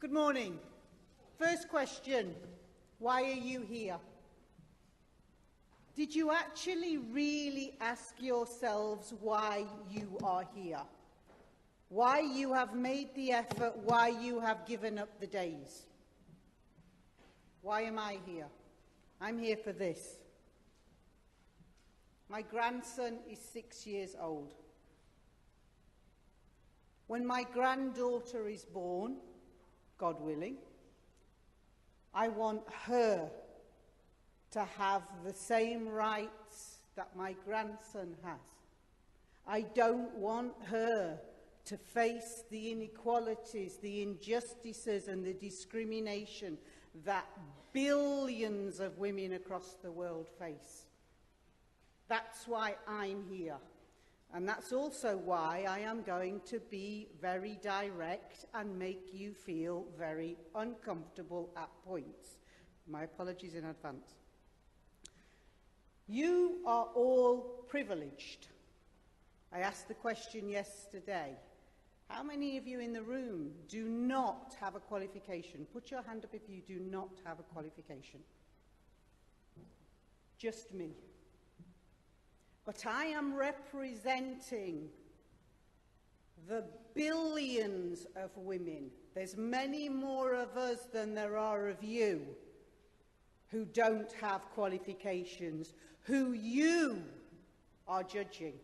Good morning. First question, why are you here? Did you actually really ask yourselves why you are here? Why you have made the effort, why you have given up the days? Why am I here? I'm here for this. My grandson is 6 years old. When my granddaughter is born, God willing, I want her to have the same rights that my grandson has. I don't want her to face the inequalities, the injustices and the discrimination that billions of women across the world face. That's why I'm here. And that's also why I am going to be very direct and make you feel very uncomfortable at points. My apologies in advance. You are all privileged. I asked the question yesterday. How many of you in the room do not have a qualification? Put your hand up if you do not have a qualification. Just me. But I am representing the billions of women. There's many more of us than there are of you who don't have qualifications, who you are judging.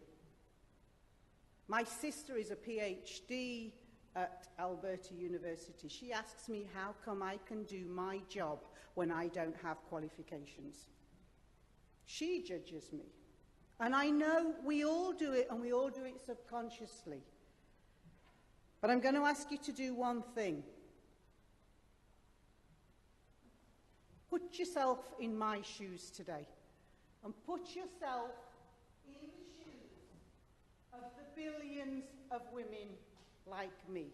My sister is a PhD at Alberta University. She asks me how come I can do my job when I don't have qualifications. She judges me. And I know we all do it, and we all do it subconsciously. But I'm going to ask you to do one thing. Put yourself in my shoes today, and put yourself in the shoes of the billions of women like me.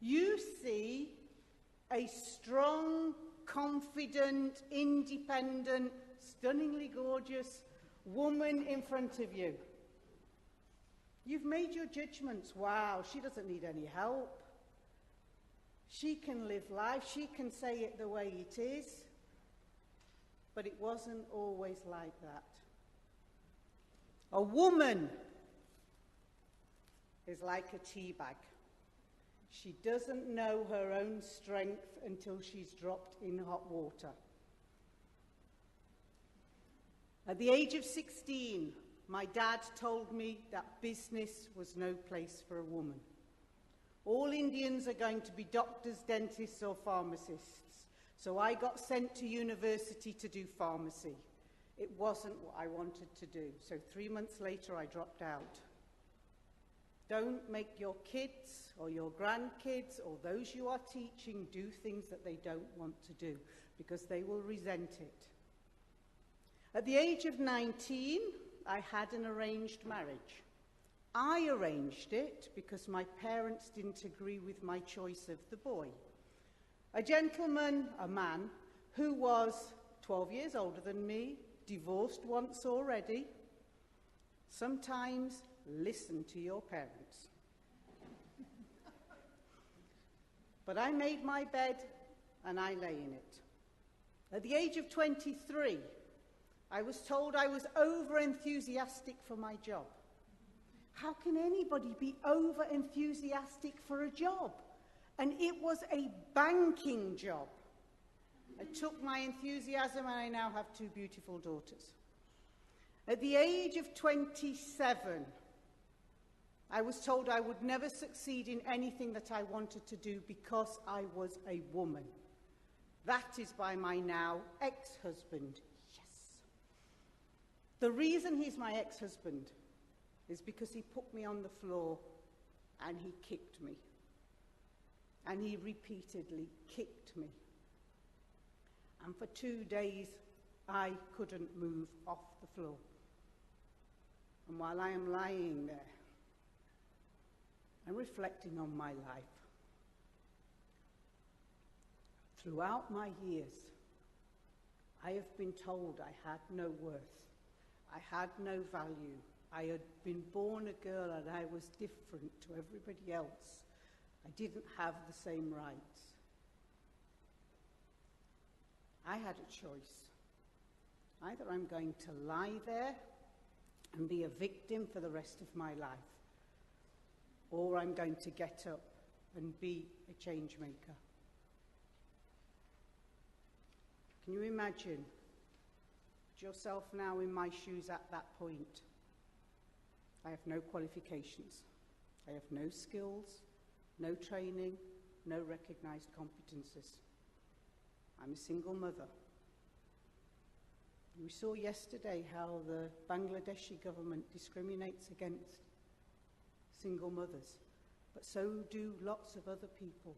You see a strong, confident, independent, stunningly gorgeous woman in front of you. You've made your judgments. Wow, she doesn't need any help. She can live life. She can say it the way it is. But it wasn't always like that. A woman is like a tea bag. She doesn't know her own strength until she's dropped in hot water. At the age of 16, my dad told me that business was no place for a woman. All Indians are going to be doctors, dentists, or pharmacists. So I got sent to university to do pharmacy. It wasn't what I wanted to do. So 3 months later, I dropped out. Don't make your kids or your grandkids or those you are teaching do things that they don't want to do, because they will resent it. At the age of 19, I had an arranged marriage. I arranged it because my parents didn't agree with my choice of the boy. A gentleman, a man, who was 12 years older than me, divorced once already. Sometimes listen to your parents. But I made my bed and I lay in it. At the age of 23, I was told I was over-enthusiastic for my job. How can anybody be over-enthusiastic for a job? And it was a banking job. I took my enthusiasm and I now have 2 beautiful daughters. At the age of 27, I was told I would never succeed in anything that I wanted to do because I was a woman. That is by my now ex-husband. The reason he's my ex-husband is because he put me on the floor and he kicked me. And he repeatedly kicked me. And for 2 days, I couldn't move off the floor. And while I am lying there, I'm reflecting on my life. Throughout my years, I have been told I had no worth. I had no value. I had been born a girl and I was different to everybody else. I didn't have the same rights. I had a choice. Either I'm going to lie there and be a victim for the rest of my life, or I'm going to get up and be a change maker. Can you imagine? Put yourself now in my shoes at that point. I have no qualifications. I have no skills, no training, no recognized competences. I'm a single mother. We saw yesterday how the Bangladeshi government discriminates against single mothers, but so do lots of other people.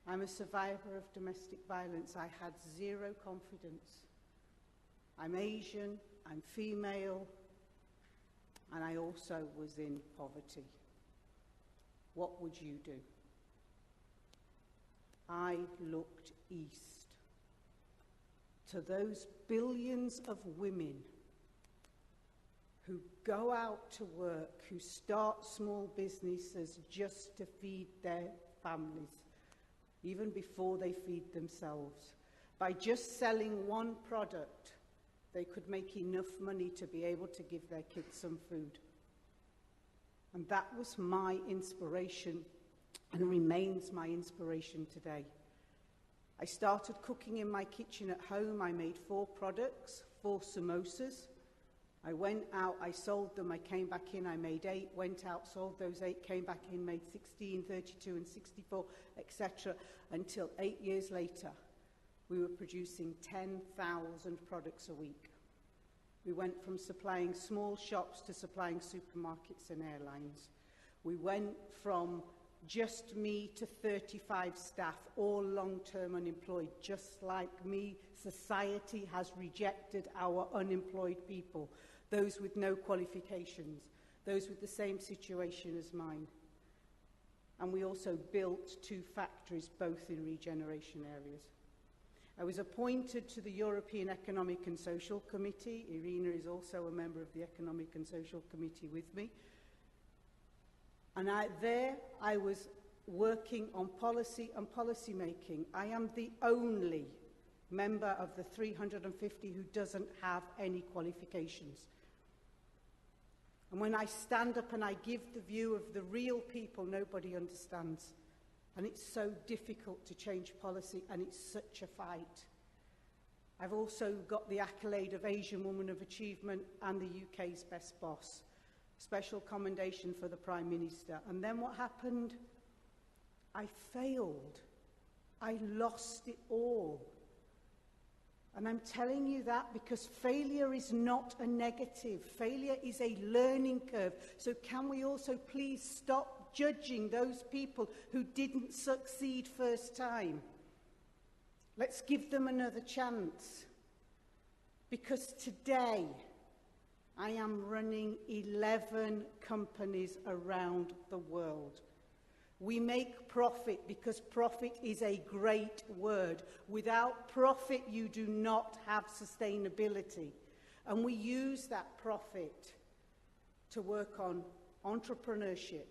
I'm a survivor of domestic violence. I had zero confidence. I'm Asian, I'm female, and I also was in poverty. What would you do? I looked east to those billions of women who go out to work, who start small businesses just to feed their families, even before they feed themselves. By just selling one product, they could make enough money to be able to give their kids some food. And that was my inspiration and remains my inspiration today. I started cooking in my kitchen at home. I made 4 products, 4 samosas. I went out, I sold them, I came back in, I made 8, went out, sold those 8, came back in, made 16, 32 and 64, etc. Until 8 years later, we were producing 10,000 products a week. We went from supplying small shops to supplying supermarkets and airlines. We went from just me to 35 staff, all long-term unemployed. Just like me, society has rejected our unemployed people, those with no qualifications, those with the same situation as mine. And we also built 2 factories, both in regeneration areas. I was appointed to the European Economic and Social Committee. Irina is also a member of the Economic and Social Committee with me. And there I was working on policy and policy making. I am the only member of the 350 who doesn't have any qualifications. And when I stand up and I give the view of the real people, nobody understands. And it's so difficult to change policy, and it's such a fight. I've also got the accolade of Asian Woman of Achievement and the UK's Best Boss. Special commendation for the Prime Minister. And then what happened? I failed. I lost it all. And I'm telling you that because failure is not a negative. Failure is a learning curve. So can we also please stop judging those people who didn't succeed first time? Let's give them another chance. Because today, I am running 11 companies around the world. We make profit because profit is a great word. Without profit, you do not have sustainability. And we use that profit to work on entrepreneurship,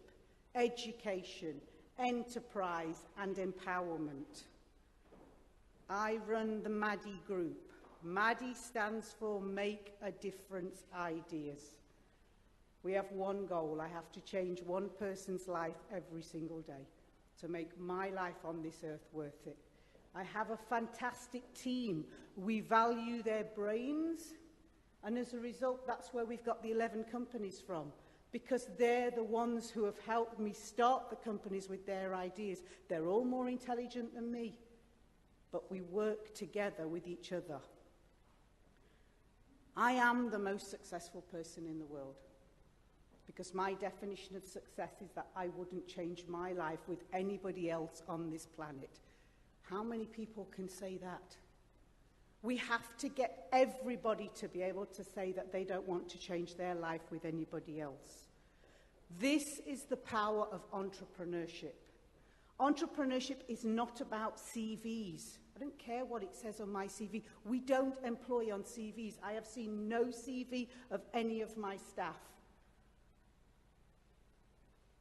education, enterprise, and empowerment. I run the Madi group. Madi stands for Make a Difference Ideas. We have one goal. I have to change one person's life every single day to make my life on this earth worth it. I have a fantastic team. We value their brains, and as a result, that's where we've got the 11 companies from, because they're the ones who have helped me start the companies with their ideas. They're all more intelligent than me, but we work together with each other. I am the most successful person in the world because my definition of success is that I wouldn't change my life with anybody else on this planet. How many people can say that? We have to get everybody to be able to say that they don't want to change their life with anybody else. This is the power of entrepreneurship. Entrepreneurship is not about CVs. I don't care what it says on my CV. We don't employ on CVs. I have seen no CV of any of my staff.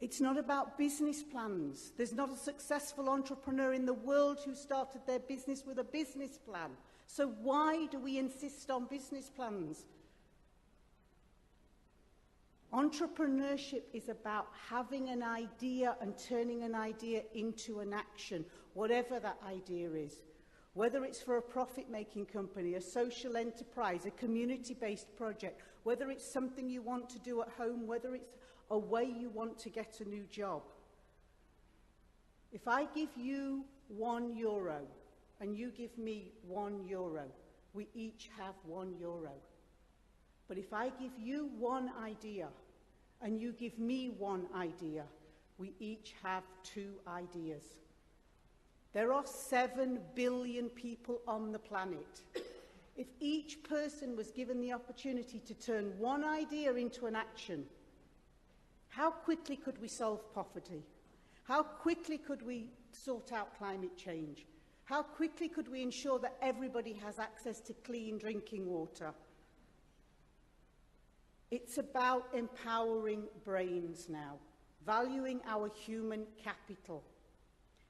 It's not about business plans. There's not a successful entrepreneur in the world who started their business with a business plan. So why do we insist on business plans? Entrepreneurship is about having an idea and turning an idea into an action, whatever that idea is. Whether it's for a profit-making company, a social enterprise, a community-based project, whether it's something you want to do at home, whether it's a way you want to get a new job. If I give you €1 and you give me €1, we each have €1. But if I give you one idea and you give me one idea, we each have 2 ideas. There are 7 billion people on the planet. If each person was given the opportunity to turn one idea into an action, how quickly could we solve poverty? How quickly could we sort out climate change? How quickly could we ensure that everybody has access to clean drinking water? It's about empowering brains now, valuing our human capital.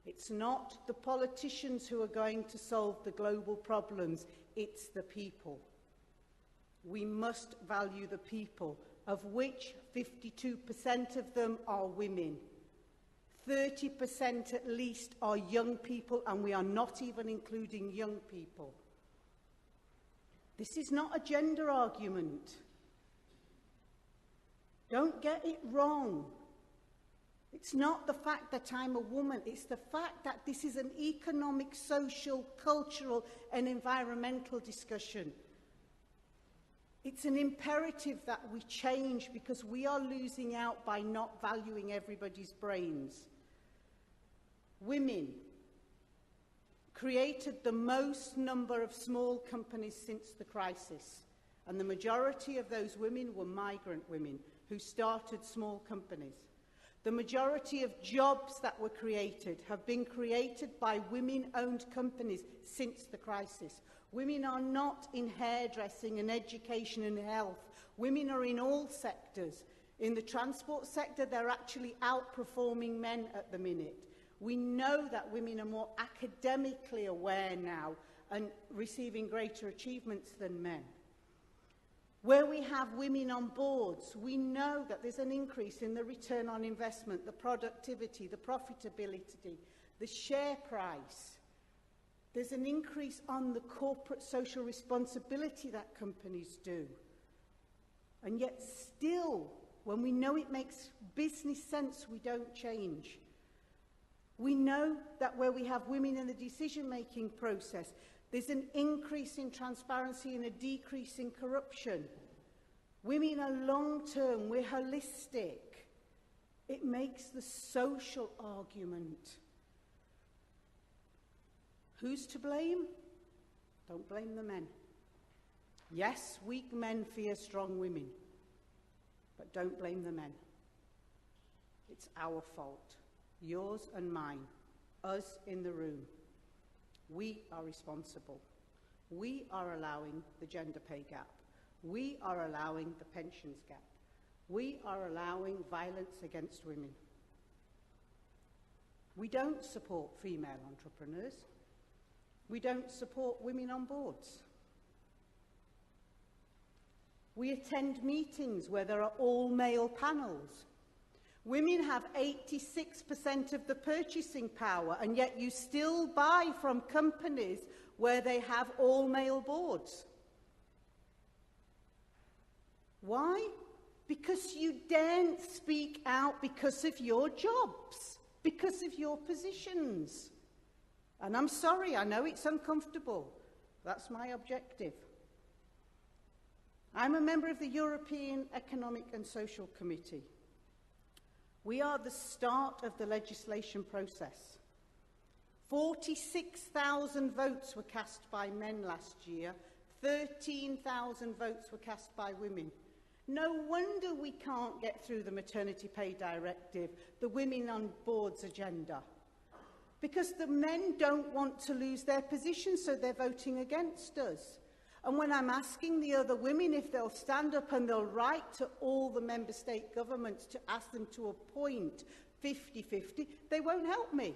It's not the politicians who are going to solve the global problems, it's the people. We must value the people, of which 52% of them are women. 30% at least are young people, and we are not even including young people. This is not a gender argument. Don't get it wrong. It's not the fact that I'm a woman, it's the fact that this is an economic, social, cultural and environmental discussion. It's an imperative that we change because we are losing out by not valuing everybody's brains. Women created the most number of small companies since the crisis, and the majority of those women were migrant women who started small companies. The majority of jobs that were created have been created by women-owned companies since the crisis. Women are not in hairdressing and education and health. Women are in all sectors. In the transport sector, they're actually outperforming men at the minute. We know that women are more academically aware now and receiving greater achievements than men. Where we have women on boards, we know that there's an increase in the return on investment, the productivity, the profitability, the share price. There's an increase on the corporate social responsibility that companies do. And yet still, when we know it makes business sense, we don't change. We know that where we have women in the decision-making process, there's an increase in transparency and a decrease in corruption. Women are long-term, we're holistic. It makes the social argument. Who's to blame? Don't blame the men. Yes, weak men fear strong women, but don't blame the men. It's our fault, yours and mine, us in the room. We are responsible. We are allowing the gender pay gap. We are allowing the pensions gap. We are allowing violence against women. We don't support female entrepreneurs. We don't support women on boards. We attend meetings where there are all-male panels. Women have 86% of the purchasing power, and yet you still buy from companies where they have all-male boards. Why? Because you daren't speak out because of your jobs, because of your positions. And I'm sorry, I know it's uncomfortable. That's my objective. I'm a member of the European Economic and Social Committee. We are the start of the legislation process. 46,000 votes were cast by men last year. 13,000 votes were cast by women. No wonder we can't get through the maternity pay directive, the women on boards agenda. Because the men don't want to lose their position, so they're voting against us. And when I'm asking the other women if they'll stand up and they'll write to all the member state governments to ask them to appoint 50-50, they won't help me.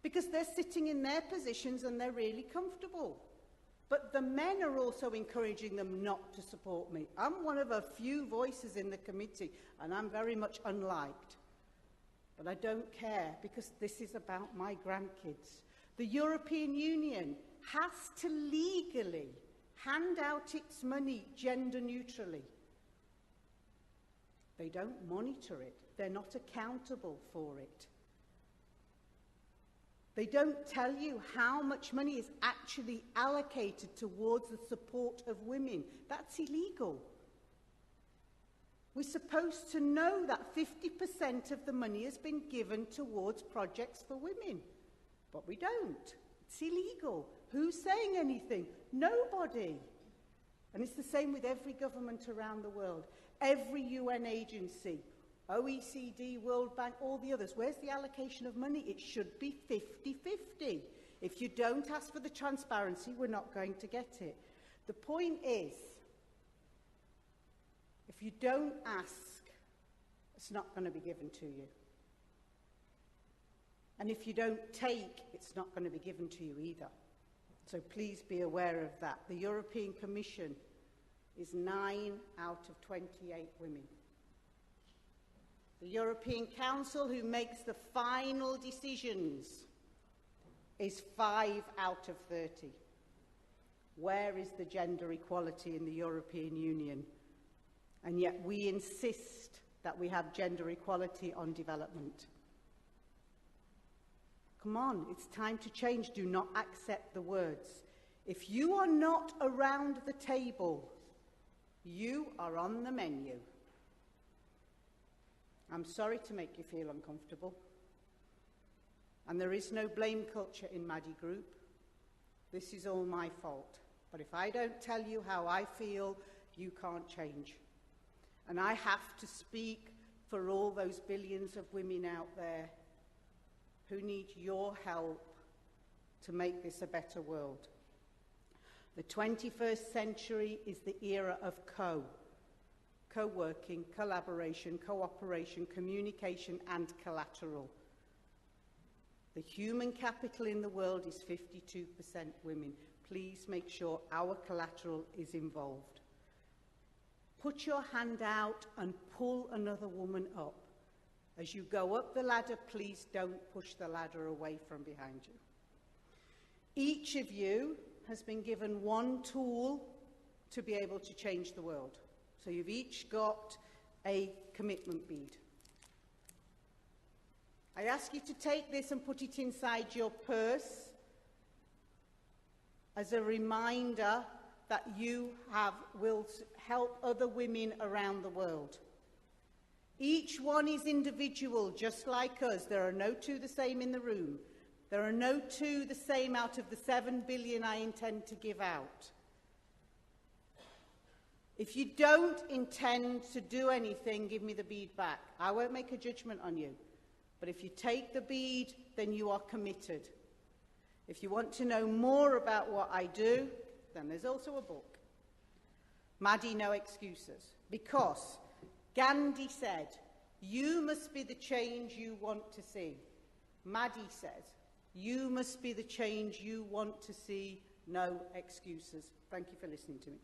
Because they're sitting in their positions and they're really comfortable. But the men are also encouraging them not to support me. I'm one of a few voices in the committee, and I'm very much unliked. But I don't care, because this is about my grandkids. The European Union has to legally hand out its money gender neutrally. They don't monitor it. They're not accountable for it. They don't tell you how much money is actually allocated towards the support of women. That's illegal. We're supposed to know that 50% of the money has been given towards projects for women, but we don't. It's illegal. Who's saying anything? Nobody. And it's the same with every government around the world, every UN agency, OECD, World Bank, all the others. Where's the allocation of money? It should be 50-50. If you don't ask for the transparency, we're not going to get it. The point is, if you don't ask, it's not going to be given to you. And if you don't take, it's not going to be given to you either. So please be aware of that. The European Commission is 9 out of 28 women. The European Council, who makes the final decisions, is 5 out of 30. Where is the gender equality in the European Union? And yet we insist that we have gender equality on development. Come on, it's time to change. Do not accept the words. If you are not around the table, you are on the menu. I'm sorry to make you feel uncomfortable. And there is no blame culture in Madi Group. This is all my fault. But if I don't tell you how I feel, you can't change. And I have to speak for all those billions of women out there who need your help to make this a better world. The 21st century is the era of co-working, collaboration, cooperation, communication, and collateral. The human capital in the world is 52% women. Please make sure our collateral is involved. Put your hand out and pull another woman up. As you go up the ladder, please don't push the ladder away from behind you. Each of you has been given one tool to be able to change the world. So you've each got a commitment bead. I ask you to take this and put it inside your purse as a reminder that you will help other women around the world. Each one is individual, just like us. There are no two the same in the room. There are no two the same out of the 7 billion I intend to give out. If you don't intend to do anything, give me the bead back. I won't make a judgment on you. But if you take the bead, then you are committed. If you want to know more about what I do, then there's also a book. Madi, No Excuses. Because Gandhi said, you must be the change you want to see. Madi says, you must be the change you want to see. No excuses. Thank you for listening to me.